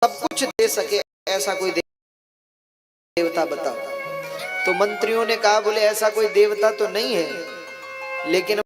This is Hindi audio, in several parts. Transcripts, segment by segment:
सब कुछ दे सके ऐसा कोई देवता बताओ। तो मंत्रियों ने कहा बोले ऐसा कोई देवता तो नहीं है, लेकिन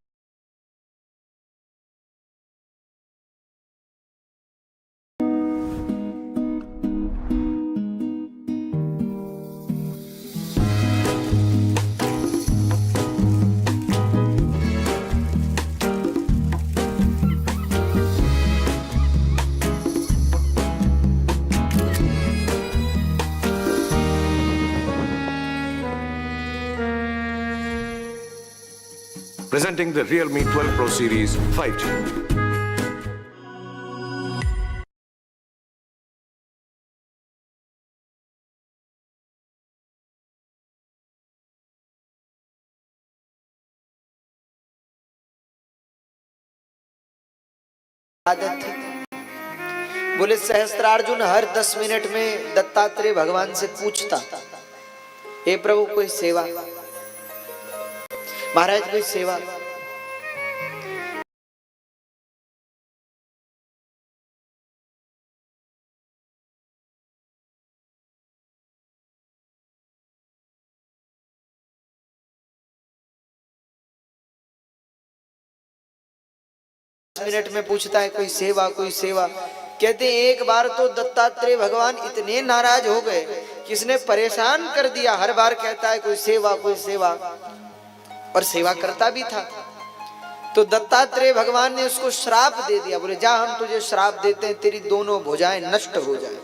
presenting the Realme 12 Pro Series 5G. आदत थी। बोले सहस्त्रार्जुन हर 10 मिनट में दत्तात्रेय भगवान से पूछता, हे प्रभु कोई सेवा, महाराज कोई सेवा। मिनट में पूछता है कोई सेवा कोई सेवा। कहते एक बार तो दत्तात्रेय भगवान इतने नाराज हो गए कि इसने परेशान कर दिया। हर बार कहता है कोई सेवा कोई सेवा, और सेवा करता भी था। तो दत्तात्रेय भगवान ने उसको श्राप दे दिया। बोले जा हम तुझे श्राप देते हैं, तेरी दोनों भुजाएं नष्ट हो जाए।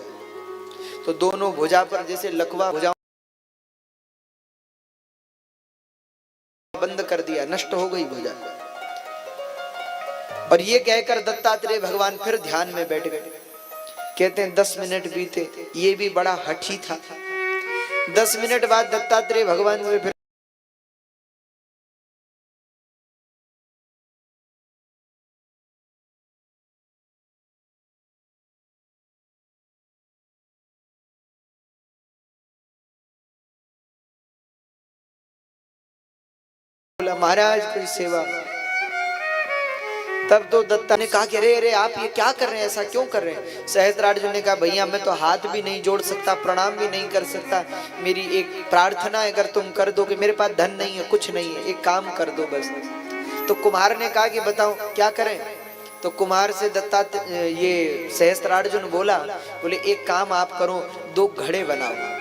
तो दोनों भुजा पर जैसे लकवा भुजा बंद कर दिया, नष्ट हो गई भुजा। और ये कहकर दत्तात्रेय भगवान फिर ध्यान में बैठ गए। कहते हैं 10 मिनट बीते, ये भी बड़ा हठी था। 10 मिनट बाद दत्तात्रेय भगवान ने फिर बोला महाराज कोई सेवा। तब तो दत्ता ने कहा कि अरे अरे आप ये क्या कर रहे हैं, ऐसा क्यों कर रहे हैं। सहस्त्रार्जुन ने कहा भैया मैं तो हाथ भी नहीं जोड़ सकता, प्रणाम भी नहीं कर सकता, मेरी एक प्रार्थना है, अगर तुम कर दो कि मेरे पास धन नहीं है कुछ नहीं है, एक काम कर दो बस। तो कुम्हार ने कहा कि बताओ क्या करें। तो कुम्हार से ये सहस्त्रार्जुन बोला, बोले एक काम आप करो, 2 घड़े बनाओ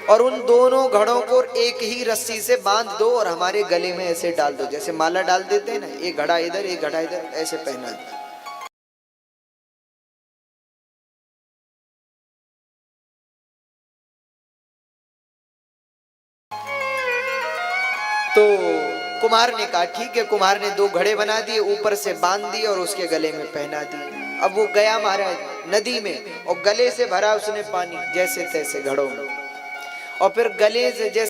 और उन दोनों घड़ों को एक ही रस्सी से बांध दो और हमारे गले में ऐसे डाल दो, जैसे माला डाल देते हैं ना, एक घड़ा इधर एक घड़ा इधर, ऐसे पहना दो। तो कुम्हार ने कहा ठीक है। कुम्हार ने 2 घड़े बना दिए, ऊपर से बांध दिए और उसके गले में पहना दिए। अब वो गया महाराज नदी में और गले से भरा उसने पानी जैसे तैसे घड़ों में, और फिर गले से जैसे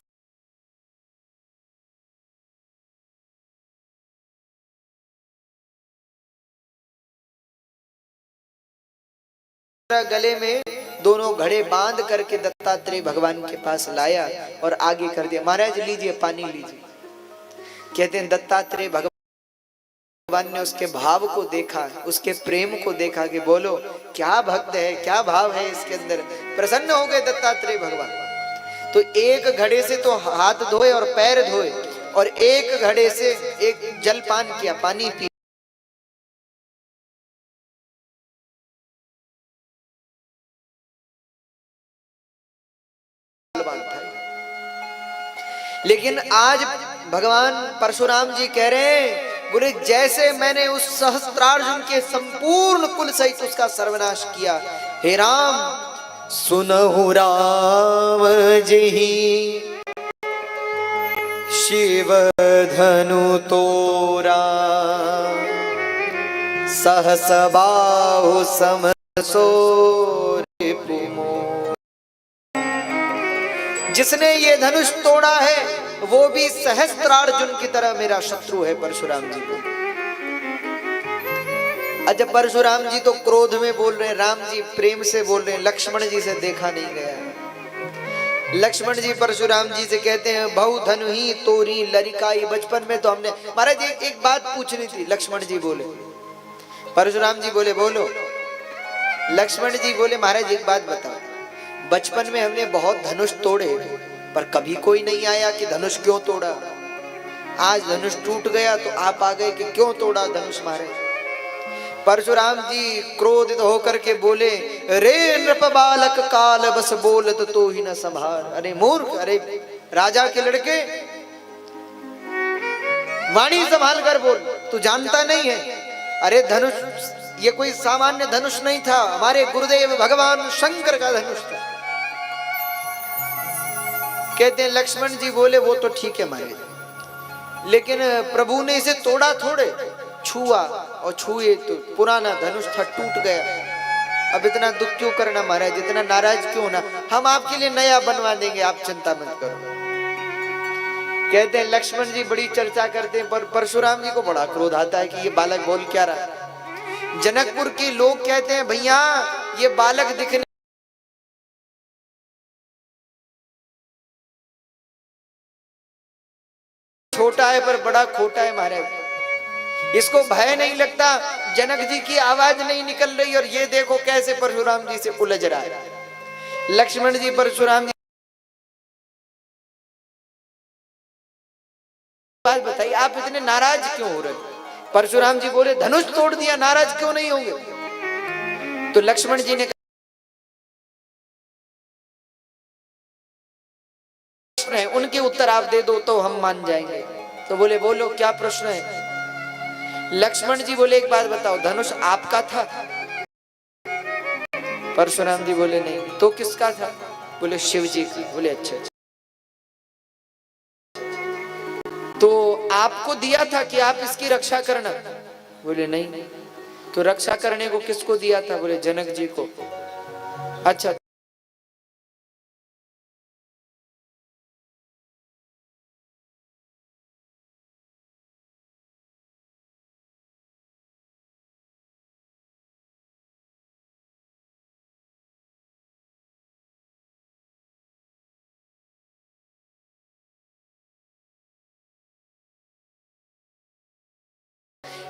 गले में दोनों घड़े बांध करके दत्तात्रेय भगवान के पास लाया और आगे कर दिया। महाराज लीजिए पानी लीजिए। कहते हैं दत्तात्रेय भगवान ने उसके भाव को देखा, उसके प्रेम को देखा कि बोलो क्या भक्त है, क्या भाव है इसके अंदर। प्रसन्न हो गए दत्तात्रेय भगवान। तो एक घड़े से तो हाथ धोए और पैर धोए, और एक घड़े से एक जलपान किया, पानी पी। लेकिन आज भगवान परशुराम जी कह रहे हैं, बोले जैसे मैंने उस सहस्त्रार्जुन के संपूर्ण कुल सहित उसका सर्वनाश किया, हे राम सुनहु राम जी शिव धनु तोरा, सहस बाहु समसो रिपुमो। जिसने ये धनुष तोड़ा है वो भी सहस्त्रार्जुन की तरह मेरा शत्रु है परशुराम जी को। अच्छा परशुराम जी तो क्रोध में बोल रहे, राम जी प्रेम से बोल रहे, लक्ष्मण जी से देखा नहीं गया। लक्ष्मण जी परशुराम जी से कहते हैं बहु धनु ही तोरी लरिकाई। बचपन में तो हमने महाराज एक बात पूछनी थी। लक्ष्मण जी बोले, परशुराम जी बोले बोलो। लक्ष्मण जी बोले महाराज एक बात बताओ, बचपन में हमने बहुत धनुष तोड़े पर कभी कोई नहीं आया कि धनुष क्यों तोड़ा। आज धनुष टूट गया तो आप आ गए कि क्यों तोड़ा धनुष महाराज। परशुराम जी क्रोधित होकर के बोले, रे नृप बालक काल बस बोलत तो ही न संभार। अरे मूर्ख, अरे राजा के लड़के, वाणी संभाल कर बोल, तू जानता नहीं है। अरे धनुष ये कोई सामान्य धनुष नहीं था, हमारे गुरुदेव भगवान शंकर का धनुष था। कहते हैं लक्ष्मण जी बोले वो तो ठीक है महाराज, लेकिन प्रभु ने इसे तोड़ा थोड़े, छुआ और छुए तो पुराना धनुष था, टूट गया। अब इतना दुख क्यों करना महाराज, इतना नाराज क्यों होना, हम आपके लिए नया बनवा देंगे, आप चिंता मत करो। कहते हैं लक्ष्मण जी बड़ी चर्चा करते हैं, पर परशुराम जी को बड़ा क्रोध आता है कि ये बालक बोल क्या रहा है। जनकपुर के लोग कहते हैं भैया ये बालक दिखने छोटा है पर बड़ा खोटा है महाराज, इसको भय नहीं लगता, जनक जी की आवाज नहीं निकल रही और ये देखो कैसे परशुराम जी से उलझ रहा है। लक्ष्मण जी परशुराम जी बात बताइए, आप इतने नाराज क्यों हो रहे। परशुराम जी बोले धनुष तोड़ दिया, नाराज क्यों नहीं होंगे। तो लक्ष्मण जी ने प्रश्न है, उनके उत्तर आप दे दो तो हम मान जाएंगे। तो बोले बोलो क्या प्रश्न है। लक्ष्मण जी बोले एक बात बताओ, धनुष आपका था। परशुराम जी बोले नहीं। तो किसका था। बोले शिव जी का। बोले अच्छा अच्छा, तो आपको दिया था कि आप इसकी रक्षा करना। बोले नहीं। तो रक्षा करने को किसको दिया था। बोले जनक जी को। अच्छा,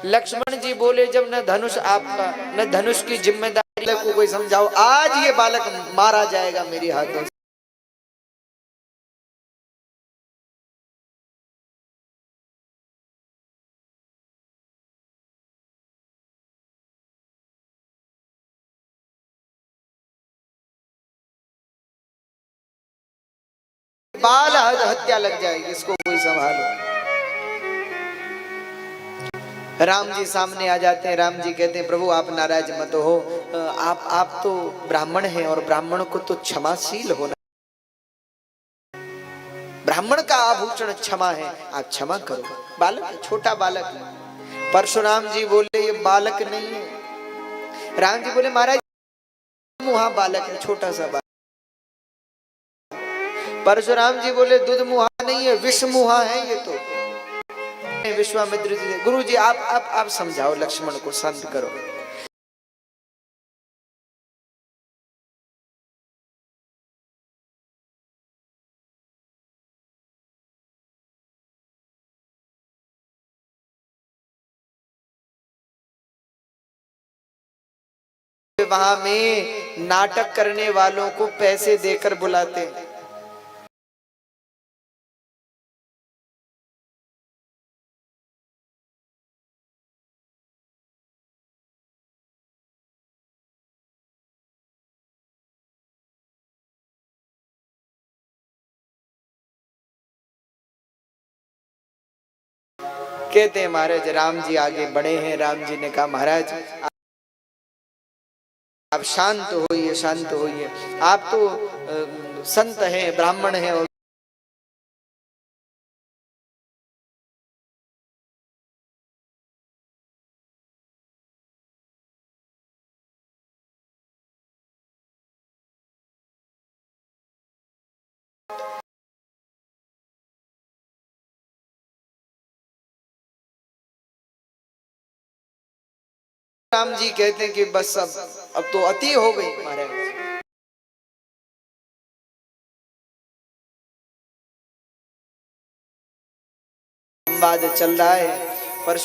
लक्ष्मण जी बोले जब न धनुष आपका न धनुष की जिम्मेदारी को कोई समझाओ, आज ये बालक मारा जाएगा मेरे हाथों से। बाल हत्या लग जाएगी, इसको कोई संभालो। राम जी सामने आ जाते हैं। राम जी कहते हैं प्रभु आप नाराज मत हो, आप तो ब्राह्मण हैं और ब्राह्मण को तो क्षमाशील होना, ब्राह्मण का आभूषण क्षमा है, आप क्षमा करो। बालक, छोटा बालक है। परशुराम जी बोले ये बालक नहीं है। राम जी बोले महाराज मुहा बालक है, छोटा सा बालक। परशुराम जी बोले दूध मुहा नहीं है, विष मुहा है ये तो। विश्वामित्र जी, गुरु जी आप समझाओ, लक्ष्मण को शांत करो। वहां में नाटक करने वालों को पैसे देकर बुलाते हैं। कहते हैं महाराज राम जी आगे बढ़े हैं। राम जी ने कहा महाराज आप शांत होइए, शांत होइए, आप तो संत हैं, ब्राह्मण हैं और राम जी कहते हैं कि बस अब तो अति हो गई महाराज। संवाद चल रहा है पर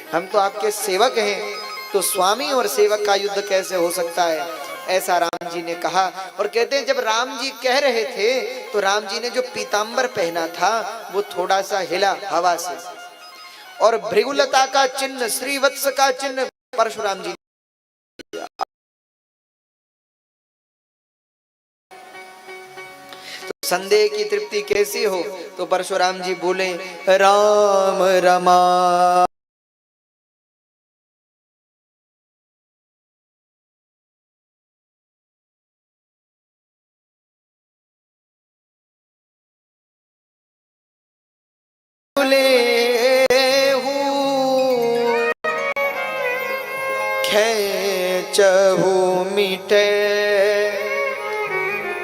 हम तो आपके सेवक हैं, तो स्वामी और सेवक का युद्ध कैसे हो सकता है? ऐसा राम जी ने कहा। और कहते हैं जब राम जी कह रहे थे तो राम जी ने जो पीतांबर पहना था वो थोड़ा सा हिला हवा से, और भृगुलता का चिन्ह, श्रीवत्स का चिन्ह परशुराम जी। तो संदेह की तृप्ति कैसी हो? तो परशुराम जी बोले राम रमा खेचहु मिटे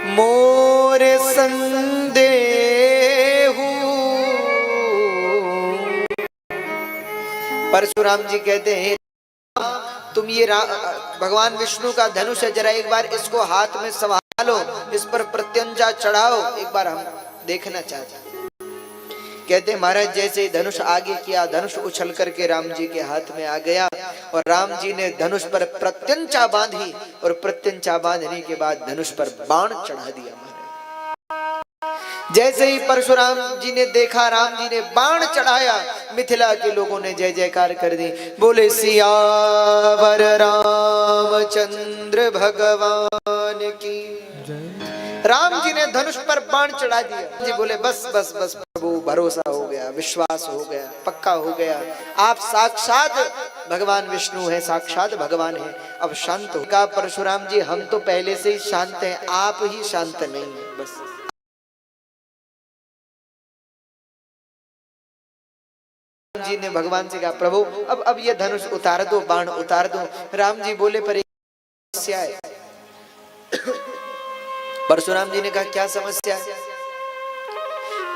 मोर संदेहु। परशुराम जी कहते हैं तुम ये भगवान विष्णु का धनुष है, जरा एक बार इसको हाथ में संभालो, इस पर प्रत्यंचा चढ़ाओ, एक बार हम देखना चाहते हैं। कहते महाराज जैसे ही धनुष आगे किया, धनुष उछल करके राम जी के हाथ में आ गया और राम जी ने धनुष पर प्रत्यंचा बांधी और प्रत्यंचा बांधने के बाद धनुष पर बाण चढ़ा दिया। जैसे ही परशुराम जी ने देखा राम जी ने बाण चढ़ाया, मिथिला के लोगों ने जय जयकार कर दी, बोले सियावर रामचंद्र भगवान की। राम जी ने धनुष पर बाण चढ़ा दिया। जी बोले बस बस बस प्रभु, भरोसा हो गया, विश्वास हो गया, पक्का हो गया, आप साक्षात भगवान विष्णु है, साक्षात भगवान है, अब शांत हो। कहा परशुराम जी हम तो पहले से ही शांत हैं, आप ही शांत नहीं है। बस जी ने भगवान से कहा प्रभु अब ये धनुष उतार दो, बाण उतार दो। राम जी बोले पर एक समस्या है। परशुराम जी ने कहा क्या समस्या है?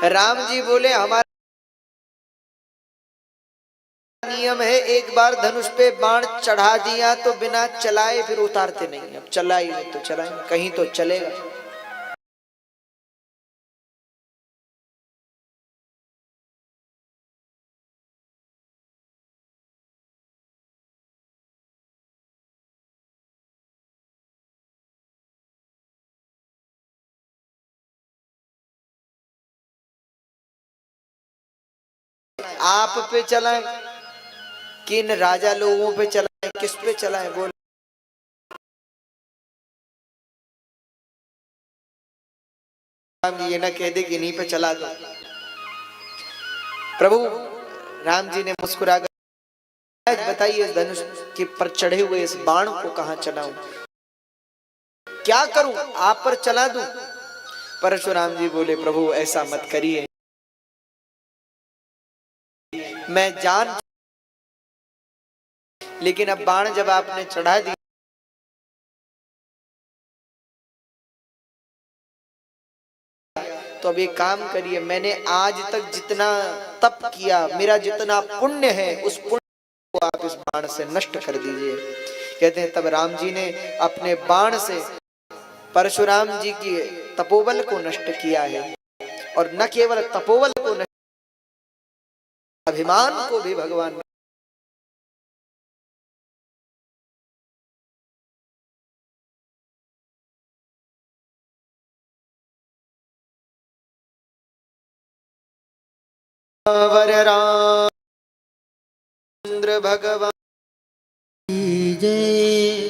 राम जी बोले हमारा नियम है, एक बार धनुष पे बाण चढ़ा दिया तो बिना चलाए फिर उतारते नहीं। अब चलाई तो चलाए, कहीं तो चलेगा। आप पे चलाएं किन राजा लोगों पे चलाएं, किस पे चलाएं? बोल ये ना कह दे कि इन्हीं पे चला दो। प्रभु राम जी ने मुस्कुरा कर बताइए धनुष के पर चढ़े हुए इस बाण को कहां चलाऊं, क्या करूं, आप पर चला दूं? परशुराम जी बोले प्रभु ऐसा मत करिए, मैं जान, लेकिन अब बाण जब आपने चढ़ा दिया तो अब एक काम करिए, मैंने आज तक जितना तप किया, मेरा जितना पुण्य है, उस पुण्य को आप इस बाण से नष्ट कर दीजिए। कहते हैं तब राम जी ने अपने बाण से परशुराम जी की तपोबल को नष्ट किया है, और न केवल तपोबल को नष्ट, अभिमान को भी भगवान वर रामचंद्र भगवान जय।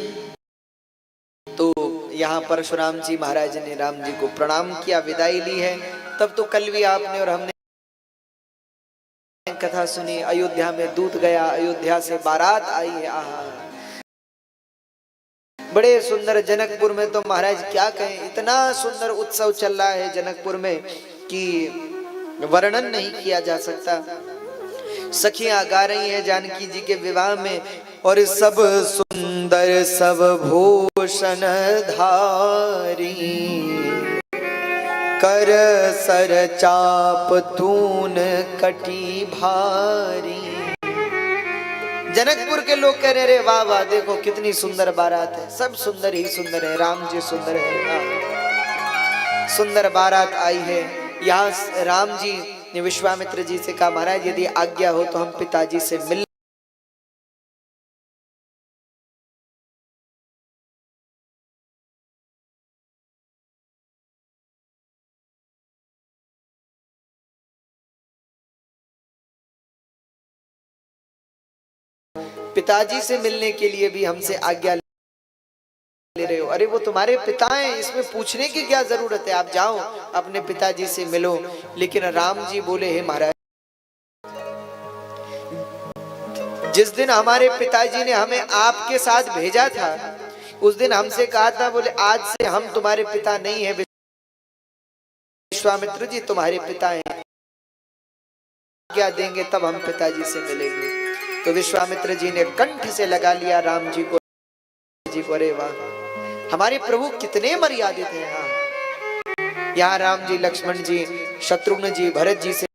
तो यहाँ परशुराम जी महाराज ने राम जी को प्रणाम किया, विदाई ली है। तब तो कल भी आपने और हमने कथा सुनी, अयोध्या में दूत गया, अयोध्या से बारात आई है। आहा बड़े सुंदर, जनकपुर में तो महाराज क्या कहें, इतना सुंदर उत्सव चल रहा है जनकपुर में कि वर्णन नहीं किया जा सकता। सखियां गा रही हैं जानकी जी के विवाह में, और सब सुंदर सब भूषण धारी, कर सर चाप तून कटी भारी। जनकपुर के लोग कह रहे वाह वाह, देखो कितनी सुंदर बारात है, सब सुंदर ही सुंदर है, राम जी सुंदर है, सुंदर बारात आई है। यहाँ राम जी ने विश्वामित्र जी से कहा महाराज यदि आज्ञा हो तो हम पिताजी से मिल पिताजी से मिलने के लिए भी हमसे आज्ञा ले रहे हो। अरे वो तुम्हारे पिता हैं, इसमें पूछने की क्या जरूरत है, आप जाओ अपने पिताजी से मिलो। लेकिन राम जी बोले, हे महाराज, जिस दिन हमारे पिताजी ने हमें आपके साथ भेजा था, उस दिन हमसे कहा था, बोले आज से हम तुम्हारे पिता नहीं है, विश्वामित्र जी तुम्हारे पिता हैं, क्या देंगे तब हम पिताजी से मिलेंगे। तो विश्वामित्र जी ने कंठ से लगा लिया राम जी को। अरे वाह, हमारे प्रभु कितने मर्यादित हैं। यहाँ राम जी, लक्ष्मण जी, शत्रुघ्न जी, भरत जी से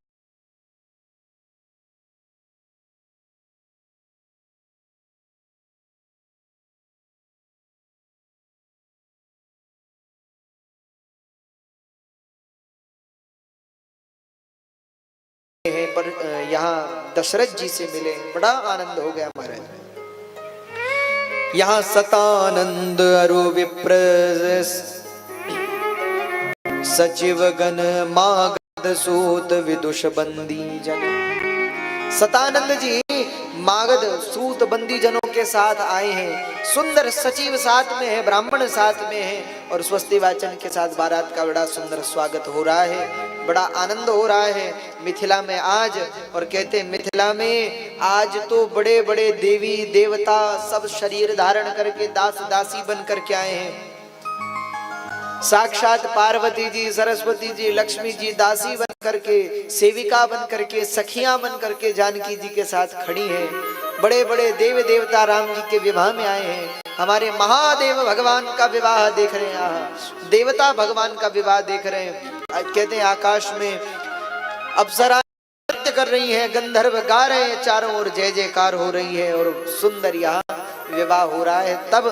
पर यहाँ दशरथ जी से मिले, बड़ा आनंद हो गया महाराज। यहाँ सतानंद अरु विप्र सचिव गण मागध सूत विदुष बंदी जन। सतानंद जी मागध सूत बंदी जनों के साथ आए हैं, सुंदर सचिव साथ में है, ब्राह्मण साथ में है, और स्वस्ति वाचन के साथ बारात का बड़ा सुंदर स्वागत हो रहा है, बड़ा आनंद हो रहा है मिथिला में आज। और कहते हैं मिथिला में आज तो बड़े बड़े देवी देवता सब शरीर धारण करके दास दासी बन करके आए हैं। साक्षात पार्वती जी, सरस्वती जी, लक्ष्मी जी दासी बन करके, सेविका बन करके, सखियां बन करके जानकी जी के साथ खड़ी हैं। बड़े बड़े देव देवता राम जी के विवाह में आए हैं। हमारे महादेव भगवान का विवाह देख रहे हैं, देवता भगवान का विवाह देख रहे हैं। कहते हैं आकाश में अप्सरा नृत्य कर रही है, गंधर्व गा रहे हैं, चारों ओर जय जयकार हो रही है और सुंदर यहाँ विवाह हो रहा है। तब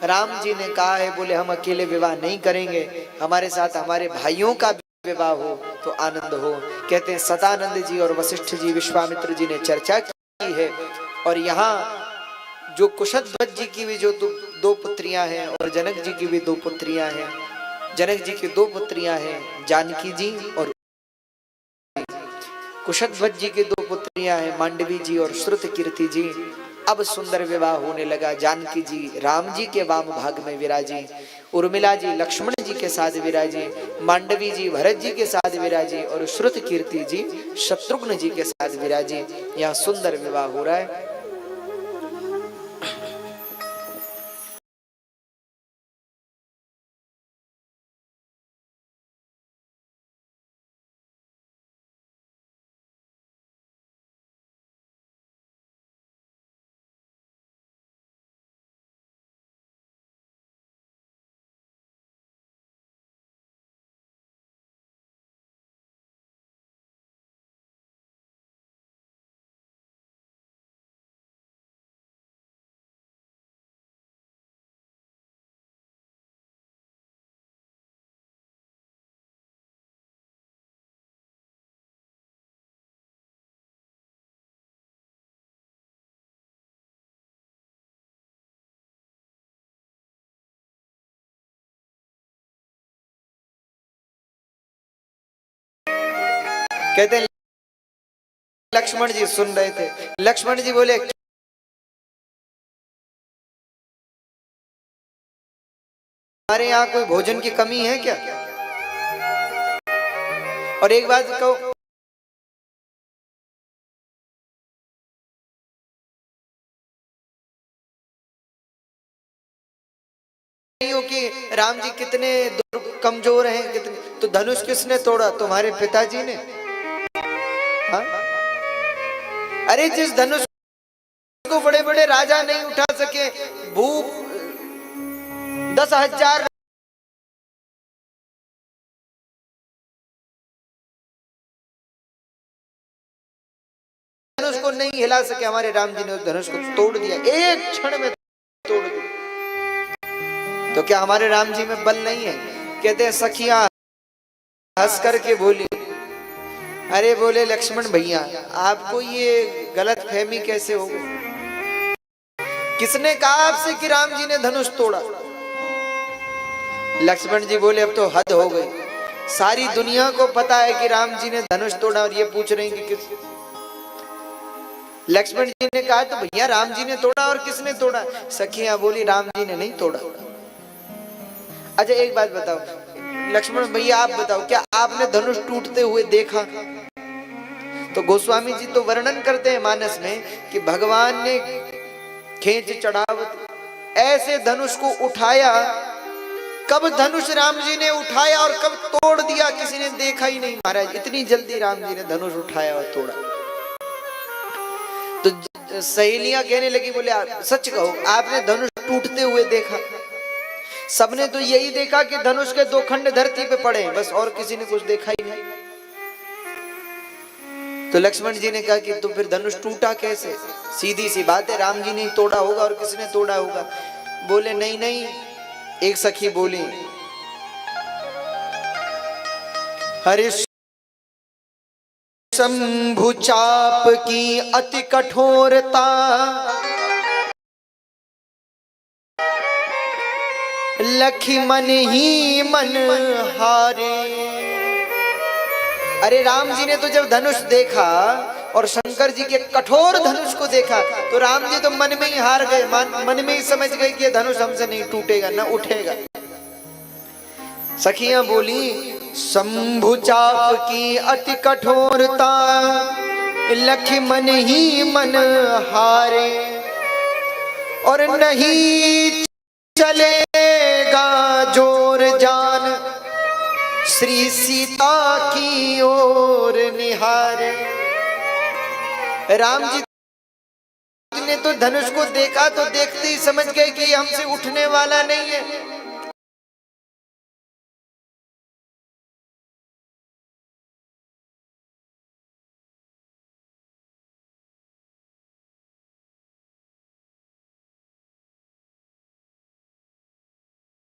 राम जी ने कहा है, बोले हम अकेले विवाह नहीं करेंगे, हमारे साथ हमारे भाइयों का विवाह हो तो आनंद हो। कहते हैं सतानंद जी और वशिष्ठ जी, विश्वामित्र जी ने चर्चा की है। और यहाँ जो कुशध्वज जी की भी जो दो पुत्रियां हैं और जनक जी की भी दो पुत्रियां हैं। जनक जी की दो पुत्रियां हैं, जानकी जी और कुशध्वज जी की दो पुत्रियां हैं, मांडवी जी और श्रुतकीर्ति जी। अब सुंदर विवाह होने लगा। जानकी जी राम जी के वाम भाग में विराजी, उर्मिला जी लक्ष्मण जी के साथ विराजी, मांडवी जी भरत जी के साथ विराजी और श्रुतकीर्ति जी शत्रुघ्न जी के साथ विराजी। यहाँ सुंदर विवाह हो रहा है। कहते हैं लक्ष्मण जी सुन रहे थे। लक्ष्मण जी बोले, हमारे यहाँ कोई भोजन की कमी है क्या? और एक बात कहो, कि राम जी कितने कमजोर हैं, कितने, तो धनुष किसने तोड़ा? तुम्हारे पिताजी ने। हाँ? अरे जिस धनुष को बड़े बड़े राजा नहीं उठा सके, भूप 10,000 धनुष को नहीं हिला सके, हमारे राम जी ने उस धनुष को तोड़ दिया, एक क्षण में तोड़ दिया। तो क्या हमारे राम जी में बल नहीं है? कहते हैं सखियां हंस करके बोली, अरे बोले लक्ष्मण भैया आपको ये गलत फहमी कैसे हो गई? किसने कहा आपसे कि राम जी ने धनुष तोड़ा? लक्ष्मण जी बोले अब तो हद हो गई, सारी दुनिया को पता है कि राम जी ने धनुष तोड़ा और ये पूछ रहे हैं कि किस? लक्ष्मण जी ने कहा तो भैया राम जी ने तोड़ा और किसने तोड़ा? सखियां बोली राम जी ने नहीं तोड़ा। अच्छा एक बात बताओ लक्ष्मण भैया, आप बताओ क्या आपने धनुष टूटते हुए देखा? तो गोस्वामी जी तो वर्णन करते हैं मानस में कि भगवान ने खींच चढ़ावत ऐसे धनुष को उठाया, कब धनुष राम जी ने उठाया और कब तोड़ दिया किसी ने देखा ही नहीं महाराज। इतनी जल्दी राम जी ने धनुष उठाया और तोड़ा। तो सहेलियां कहने लगी, बोले सच कहो आपने धनुष टूटते हुए देखा? सबने तो यही देखा कि धनुष के दो खंड धरती पे पड़े, बस और किसी ने कुछ देखा ही नहीं। तो लक्ष्मण जी ने कहा कि तो फिर धनुष टूटा कैसे? सीधी सी बात है, राम जी ने ही तोड़ा होगा और किसने तोड़ा होगा। बोले नहीं नहीं, एक सखी बोली, हरे शंभु चाप की अति कठोरता, लखी मन ही मन हारे। अरे राम जी ने तो जब धनुष देखा और शंकर जी के कठोर धनुष को देखा तो राम जी तो मन में ही हार गए, मन में ही समझ गए कि ये धनुष हमसे नहीं टूटेगा न उठेगा। सखियां बोली शंभु चाप की अति कठोरता, लखी मन ही मन हारे, और नहीं चलेगा जोर जान, श्री सीता की ओर निहारे। राम जी ने तो धनुष को देखा तो देखते ही समझ गए कि हमसे उठने वाला नहीं है।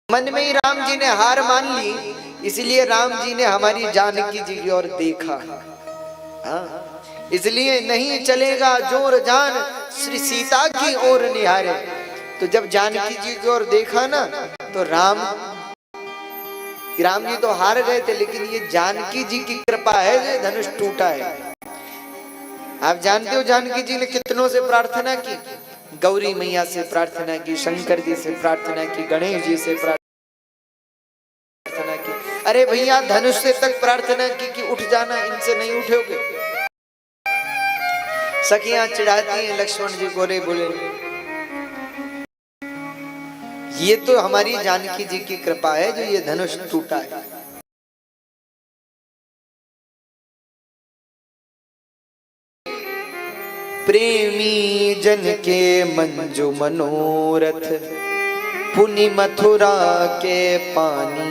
मन में ही राम जी ने हार मान ली, इसलिए राम जी ने हमारी जानकी जी की ओर देखा। इसलिए नहीं चलेगा जोर जान, श्री सीता की ओर निहारे। तो जब जानकी जी की ओर देखा ना तो राम जी तो हार गए थे, लेकिन ये जानकी जी की कृपा है जो धनुष टूटा है। आप जानते हो जानकी जी ने कितनों से प्रार्थना की? गौरी मैया से प्रार्थना की, शंकर जी से प्रार्थना की, गणेश जी से प्रार्थना की। अरे भैया धनुष से तक प्रार्थना की कि उठ जाना, इनसे नहीं उठोगे। सखियां चिढ़ाती हैं लक्ष्मण जी को, रे बोले ये तो हमारी जानकी जी की कृपा है जो ये धनुष टूटा है। प्रेमी जन के मंजू मनोरथ, पुनि मथुरा के पानी।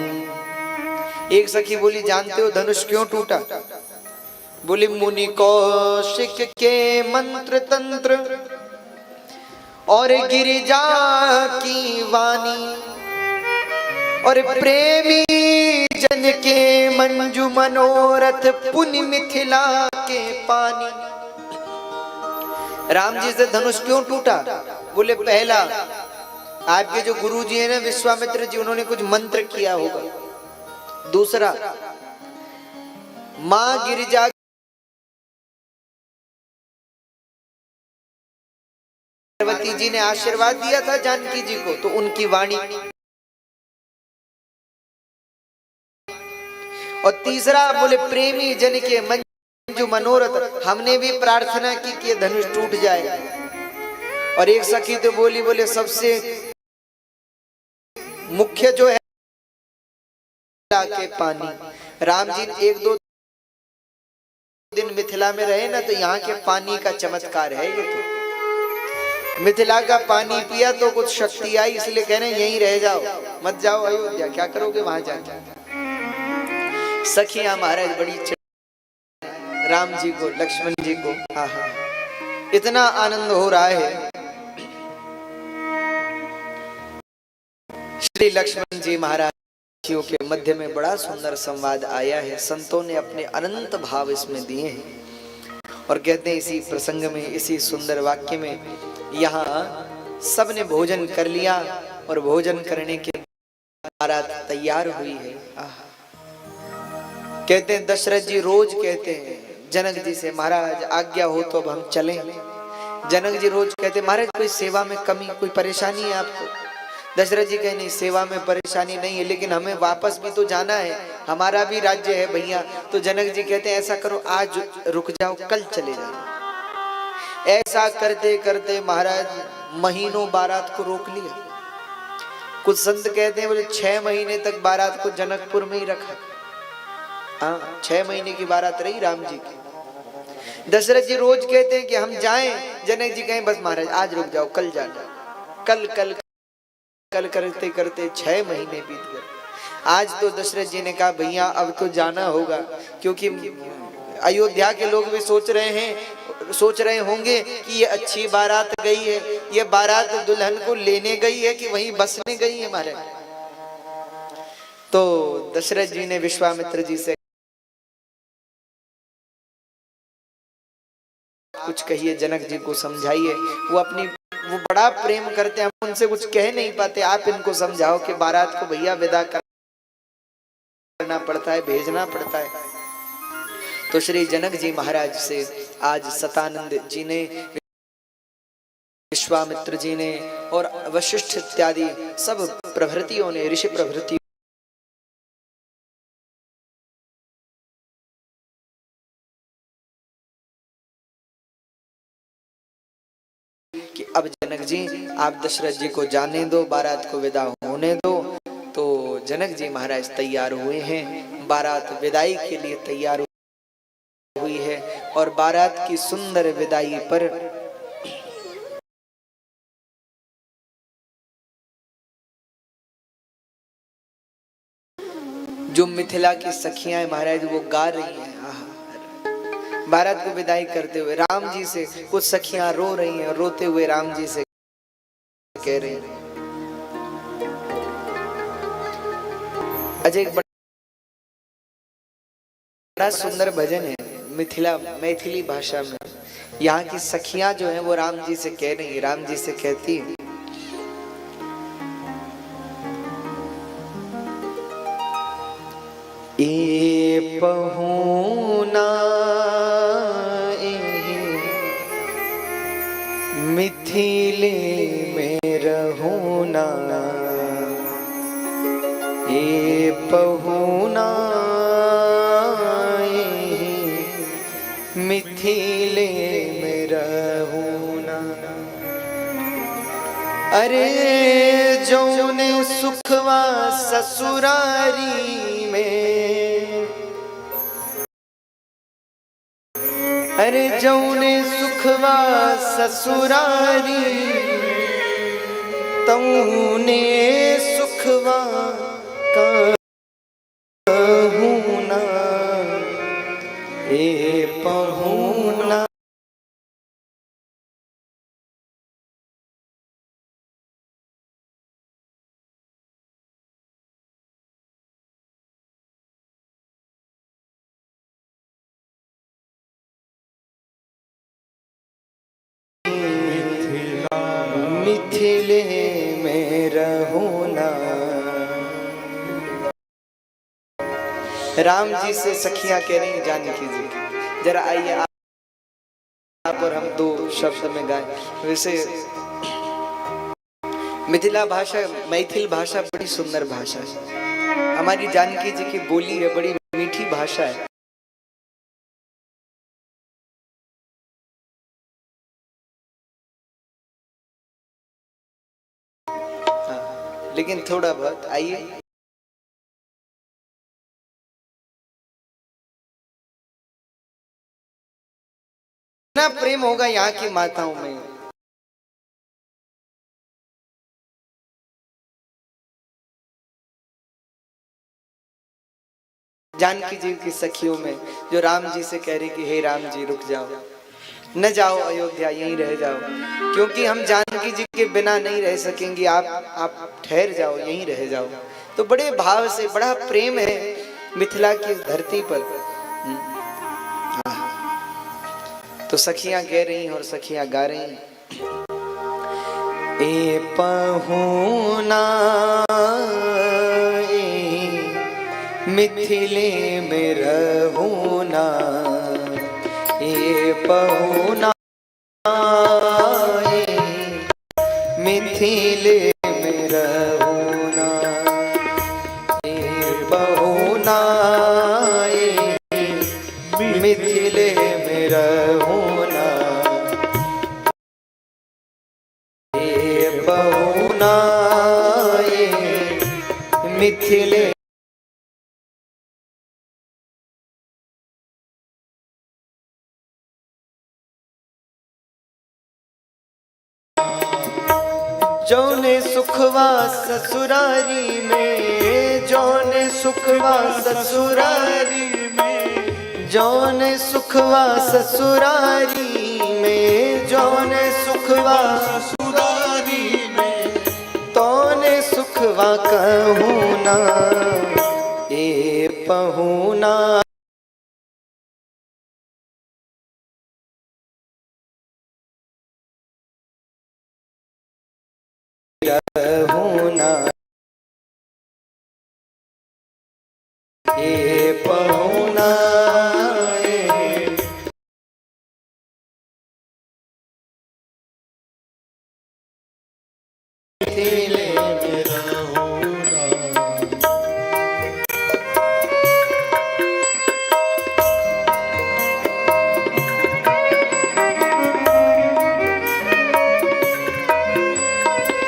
एक सखी बोली जानते हो धनुष क्यों टूटा? बोली मुनि कौशिक के मंत्र तंत्र और गिरिजा की वाणी, और प्रेमी जन के मंजू मनोरथ, पुनि मिथिला के पानी। राम जी से धनुष क्यों टूटा? बोले पहला आपके जो गुरु जी है ना विश्वामित्र जी, उन्होंने कुछ मंत्र किया होगा। दूसरा मां गिरिजा पार्वती जी ने आशीर्वाद दिया था जानकी जी को, तो उनकी वाणी। और तीसरा बोले प्रेमी जन के मंजू मनोरथ, हमने भी प्रार्थना की कि धनुष टूट जाए। और एक सखी तो बोले सबसे मुख्य जो है के पानी। राम जी एक दो दिन मिथिला में रहे ना, तो यहाँ के पानी का चमत्कार है ये। तो मिथिला का पानी पिया तो कुछ शक्ति आई, इसलिए कह रहे हैं यहीं रह जाओ, मत जाओ अयोध्या, क्या करोगे वहां जाके। सखियां महाराज बड़ी राम जी को, लक्ष्मण जी को, हाँ हाँ इतना आनंद हो रहा है। श्री लक्ष्मण जी महाराज के मध्य में बड़ा सुंदर संवाद आया है। संतों ने अपने अनंत भाव इसमें दिए हैं और कहते हैं इसी प्रसंग में, इसी सुंदर वाक्य में, यहाँ सबने भोजन कर लिया और भोजन करने के बारात तैयार हुई है। कहते हैं दशरथ जी रोज कहते हैं जनक जी से, महाराज आज्ञा हो तो अब हम चलें। जनक जी रोज कहते महाराज कोई सेवा में कमी, कोई परेशानी है आपको? दशरथ जी कहे नहीं, सेवा में परेशानी नहीं है, लेकिन हमें वापस भी तो जाना है, हमारा भी राज्य है भैया। तो जनक जी कहते हैं ऐसा करो, आज रुक जाओ, कल चले जाओ। ऐसा करते करते महाराज महीनों बारात को रोक लिया। कुछ संत कहते हैं बोले 6 महीने तक बारात को जनकपुर में ही रखा। हाँ, 6 महीने की बारात रही राम जी की। दशरथ जी रोज कहते हैं कि हम जाएं, जनक जी कहें बस महाराज आज रुक जाओ, कल जाना। कल कल कल करते करते 6 महीने बीत गए। आज तो दशरथ जी ने कहा भैया अब तो जाना होगा, क्योंकि अयोध्या के लोग भी सोच रहे होंगे कि ये अच्छी बारात गई है, ये बारात दुल्हन को लेने गई है कि वहीं बसने गई है हमारे। तो दशरथ जी ने विश्वामित्र जी से कुछ कहिए, जनक जी को समझाइए। वो बड़ा प्रेम करते हैं, हम उनसे कुछ कह नहीं पाते, आप इनको समझाओ कि बारात को भैया विदा करना पड़ता है, भेजना पड़ता है। तो श्री जनक जी महाराज से आज सतानंद जी ने, विश्वामित्र जी ने और वशिष्ठ इत्यादि सब प्रभृतियों ने, ऋषि प्रभृति कि अब जनक जी आप दशरथ जी को जाने दो, बारात को विदा होने दो। तो जनक जी महाराज तैयार हुए हैं, बारात विदाई के लिए तैयार हुई है। और बारात की सुंदर विदाई पर जो मिथिला की सखियां महाराज वो गा रही हैं, बारात को विदाई करते हुए राम जी से। कुछ सखियां रो रही हैं, रोते हुए राम जी से कह रही हैं। अजय एक बड़ा सुंदर भजन है मैथिली भाषा में। यहाँ की सखियां जो हैं वो राम जी से कह रही हैं, राम जी से कहती है ए पहुना मिथिले में रहूना, ए पहुना मिथिले में रहूना। अरे जौने सुखवा ससुरारी में, अरे जौने सुखवा ससुरारी, तौने सुखवा कहूना, ए पहुना। मिथिले में रहूना। राम जी से सखियां कह रही जानकी जी, जरा आइए आप और हम दो शब्द में गाएं। वैसे मिथिला भाषा, मैथिल भाषा बड़ी सुंदर भाषा है। हमारी जानकी जी की बोली है, बड़ी मीठी भाषा है। लेकिन थोड़ा बहुत आइए। इतना प्रेम होगा यहाँ की माताओं में। जानकी जी की सखियों में जो राम जी से कह रही कि हे राम जी रुक जाओ, न जाओ अयोध्या, यहीं रह जाओ, क्योंकि हम जानकी जी के बिना नहीं रह सकेंगे, आप ठहर जाओ, यहीं रह जाओ। तो बड़े भाव से, बड़ा प्रेम है मिथिला की धरती पर। तो सखियां कह रही और सखियां गा रही, ए पहुना मिथिले में रहूना, ए पहुना पहुना मिथिले में रहूना पहुना मिथिले जौने सुखवा ससुरारी में, जौने सुखवा ससुरारी में, जौने सुखवा ससुरारी में, जौने सुखवा ससुरारी में, तौने सुखवा कहूँ ना ए पहुना रहूना ए पहुना मिथिले में रहूना।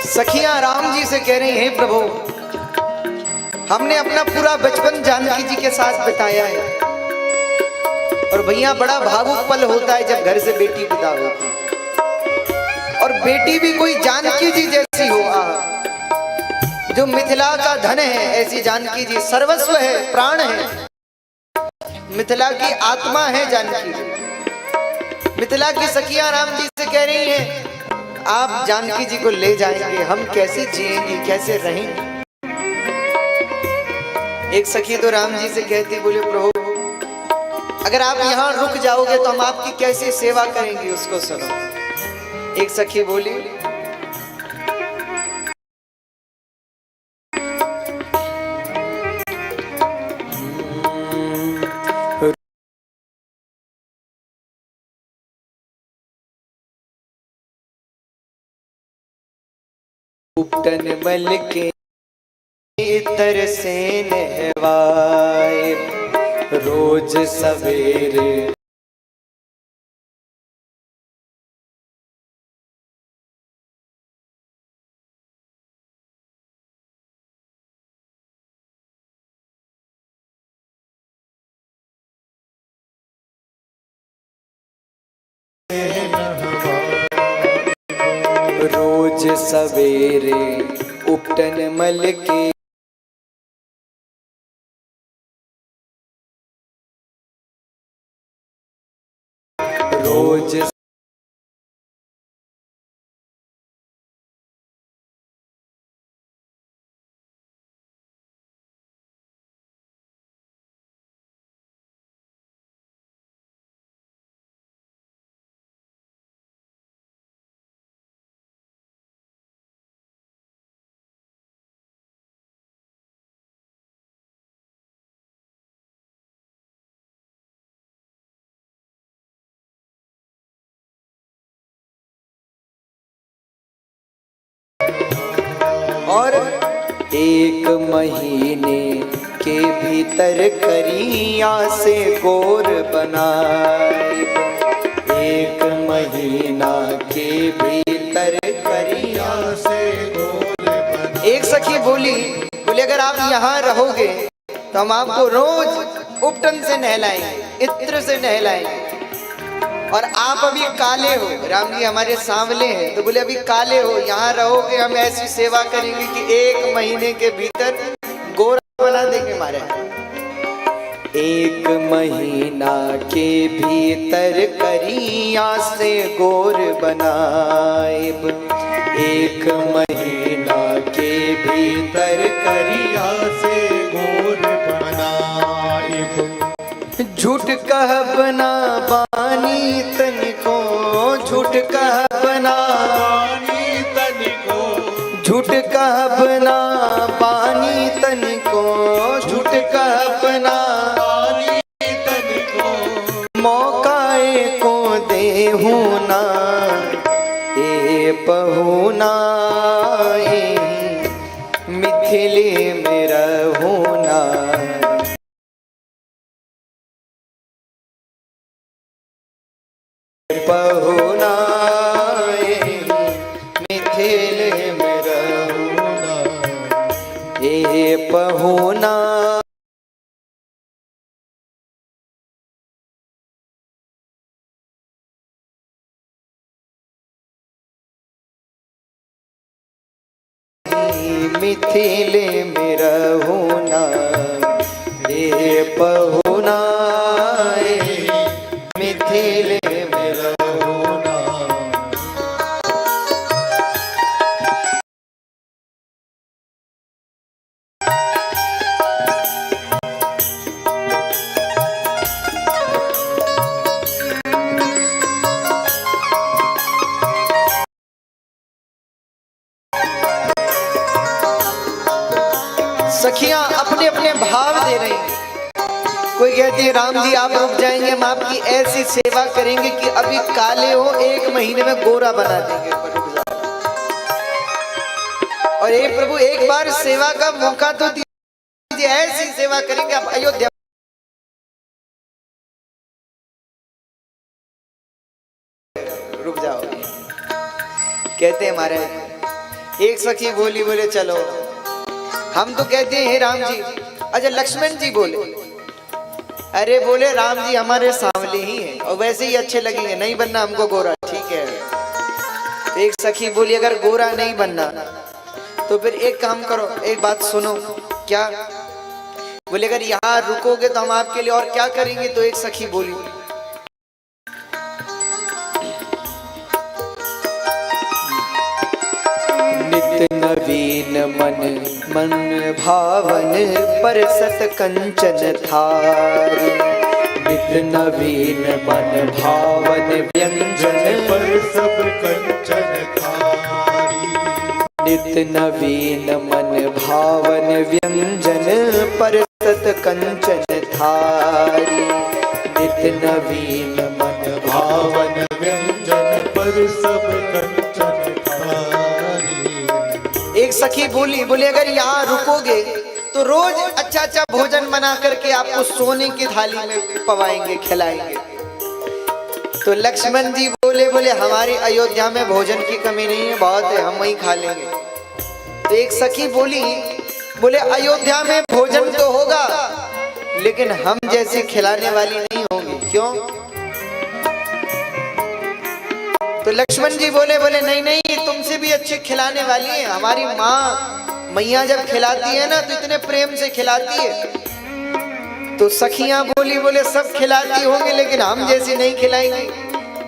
सखियां राम जी से कह रही हैं, प्रभु हमने अपना पूरा बचपन जानकी जी के साथ बिताया है, और भैया बड़ा भावुक पल होता है जब घर से बेटी विदा होती है, और बेटी भी कोई जानकी जी जैसी हो। जो मिथिला का धन है, ऐसी जानकी जी सर्वस्व है, प्राण है, मिथिला की आत्मा है जानकी जी। मिथिला की सखियां राम जी से कह रही हैं, आप जानकी जी को ले जाएंगे, हम कैसे जिएंगे, कैसे रहेंगे। एक सखी तो राम जी से कहती, बोले प्रभु अगर आप यहाँ रुक जाओगे तो हम आपकी कैसे सेवा करेंगे, उसको सुनो। एक सखी बोली, उपटन बल के इतर से नहवाए रोज सवेरे, रोज सवेरे उपटन मल के रोज और एक महीने के भीतर करिया से गोर बनाए, एक महीना के भीतर करिया से गोर बनाए। एक सखी बोली अगर आप यहाँ रहोगे तो हम आपको रोज उपटन से नहलाएंगे, इत्र से नहलाएंगे, और आप अभी काले हो। राम जी हमारे सांवले हैं, तो बोले अभी काले हो, यहाँ रहोगे, हम ऐसी सेवा करेंगे कि 1 महीने के भीतर गोरा बना देंगे हमारे। 1 महीना के भीतर करिया से गोर बनाएब, 1 महीना के भीतर करिया से गोर बनाएब। झूठ कह बना बानी तनिको, झूठ कह बना बानी तनिको, झूठ कह बना बानी तनिको, झूठ कह बना बानी तनिको, मौकाए को देहूं ना ए पहुना मिथिले में रहूं ना। पहुना मिथिले में रहुना रे पहुना मिथिले में रहुना। सखियां अपने अपने भाव दे रही हैं। कोई कहती है राम जी आप रुक जाएंगे, हम आपकी ऐसी सेवा करेंगे कि अभी काले हो 1 महीने में गोरा बना देंगे। और एक प्रभु एक बार सेवा का मौका तो दीजिए, ऐसी सेवा करेंगे आप अयोध्या। रुक जाओ। कहते हैं महाराज एक सखी बोली, बोले चलो हम तो कहते हैं हे राम जी। अच्छा लक्ष्मण जी बोले, अरे बोले राम जी हमारे सांवले ही हैं और वैसे ही अच्छे लगेंगे, नहीं बनना हमको गोरा। ठीक है। तो एक सखी बोली अगर गोरा नहीं बनना तो फिर एक काम करो, एक बात सुनो। क्या? बोले अगर यहाँ रुकोगे तो हम आपके लिए और क्या करेंगे। तो एक सखी बोली नित नवीन मन मन भावन पर सत कंचन थारी। नित नवीन मन भावन व्यंजन पर सब कंचन थारी। नित नवीन मन भावन व्यंजन पर सत कंचन थारी। नित नवीन मन भावन व्यंजन पर सब कंचन थारी। एक सखी बोली, बोले अगर यहाँ रुकोगे तो रोज अच्छा अच्छा भोजन बना करके आपको सोने की थाली में पवाएंगे, खिलाएंगे। तो लक्ष्मण जी बोले, बोले हमारी अयोध्या में भोजन की कमी नहीं है, बहुत है, हम वहीं खा लेंगे। तो एक सखी बोली, बोले अयोध्या में भोजन तो होगा लेकिन हम जैसी खिलाने वाली नहीं होगी। क्यों? तो लक्ष्मण जी बोले, बोले नहीं नहीं तुमसे भी अच्छी खिलाने वाली है। हमारी माँ मैया जब खिलाती है ना तो इतने प्रेम से खिलाती है। तो सखियां बोली, बोले सब खिलाती होंगे लेकिन हम जैसी नहीं खिलाएंगी।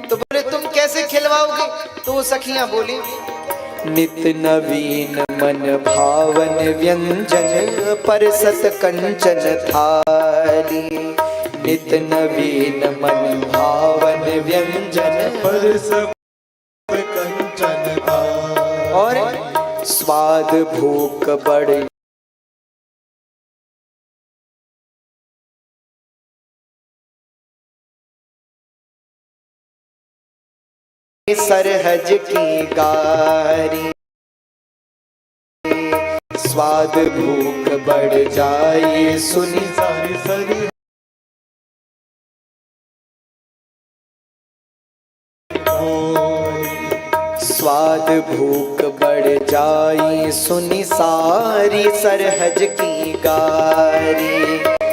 तो बोले तुम कैसे खिलवाओगे? तो वो सखियां बोली नित नवीन मन भावन व्यंजन पर सत कंचन थारी। नित नवीन मन भावन व्यंजन पर सब कंचन थारी। और स्वाद भूख बढ़ सरहज की गारी। स्वाद भूख बढ़ जाए सुनी सारी सरी स्वाद भूख बढ़ जाए सुनी सारी सरहज की गारी।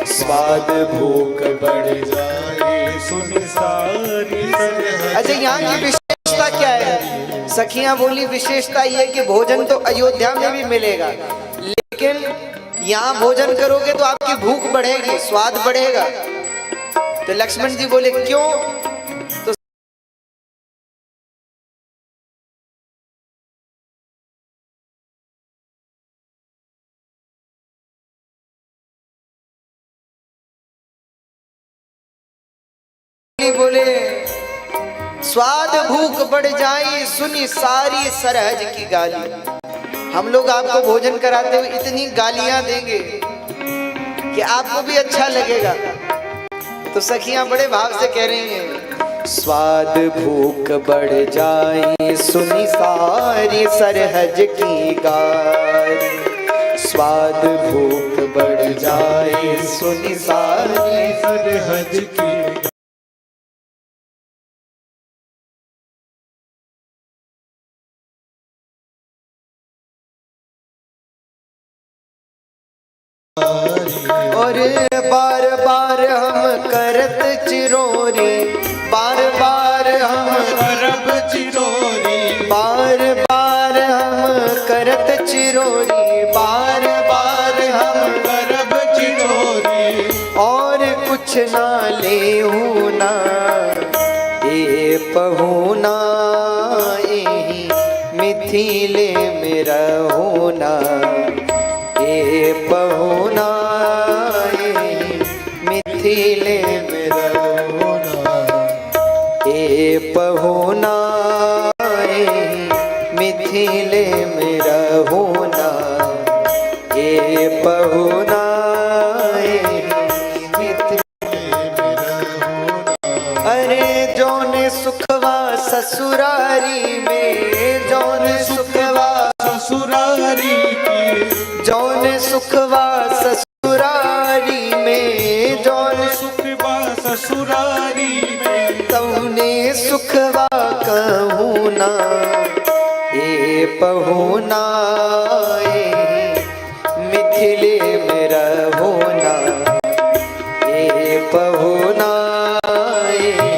स्वाद भूख बढ़ जाए सुनी सारी सरहज। अच्छा यहाँ की विशेषता क्या है? सखियां बोली विशेषता ये कि भोजन तो अयोध्या में भी मिलेगा लेकिन यहाँ भोजन करोगे तो आपकी भूख बढ़ेगी, स्वाद बढ़ेगा। तो लक्ष्मण जी बोले क्यों? तो बोले स्वाद भूख बढ़ जाए सुनी सारी सरहज की गाली। हम लोग आपको भोजन कराते हुए इतनी गालियां देंगे कि आपको भी अच्छा लगेगा। तो सखियां बड़े भाव से कह रही हैं स्वाद भूख बढ़ जाए सुनी सारी सरहज की गाली। स्वाद भूख बढ़ जाए सुनी सारी सरहज की बार बार हम करत चिरोरी, बार बार हम करब चिरोरी, बार बार हम करत चिरोरी, बार बार हम करब चिरोरी, और कुछ ना लेहू ना ए पहुना एही मिथिले में रहुना, ए पहुना एही मिथिले में रहुना, ए पहुना एही मिथिले में रहुना, ए पहुना एही मिथिले में रहुना। अरे जौने सुखवा ससुरारी में, जौने सुखवा ससुरारी की, जौने सुखवा ससुरारी में, जौने सुख बा ससुरारी में, तौने सुखवा कहूँ ना ए पहुना एही मिथिले में रहुना, ए पहुना एही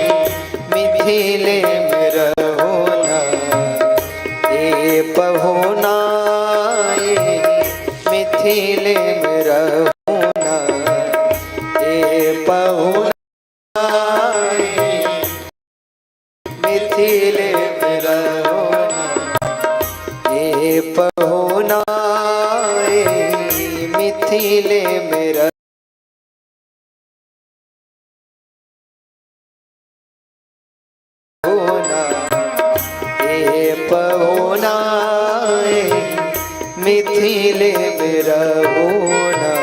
मिथिले में रहुना, ए पहुना एही मिथिले में रहुना, ए पहुना एही मिथिले में रहुना, ए पहुना एही मिथिले में रहुना। ए पहुना एही मिथिले में रहुना।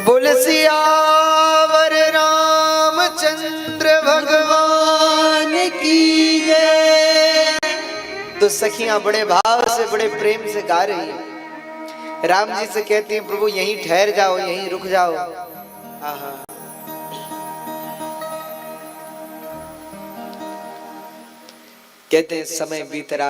बोल सियावर रामचंद्र भगवान की जय। तो सखियां बड़े भाव से बड़े प्रेम से गा रही है। राम जी से कहती हैं प्रभु यहीं ठहर जाओ, यहीं रुक जाओ। आहा, कहते हैं समय बीत रहा है,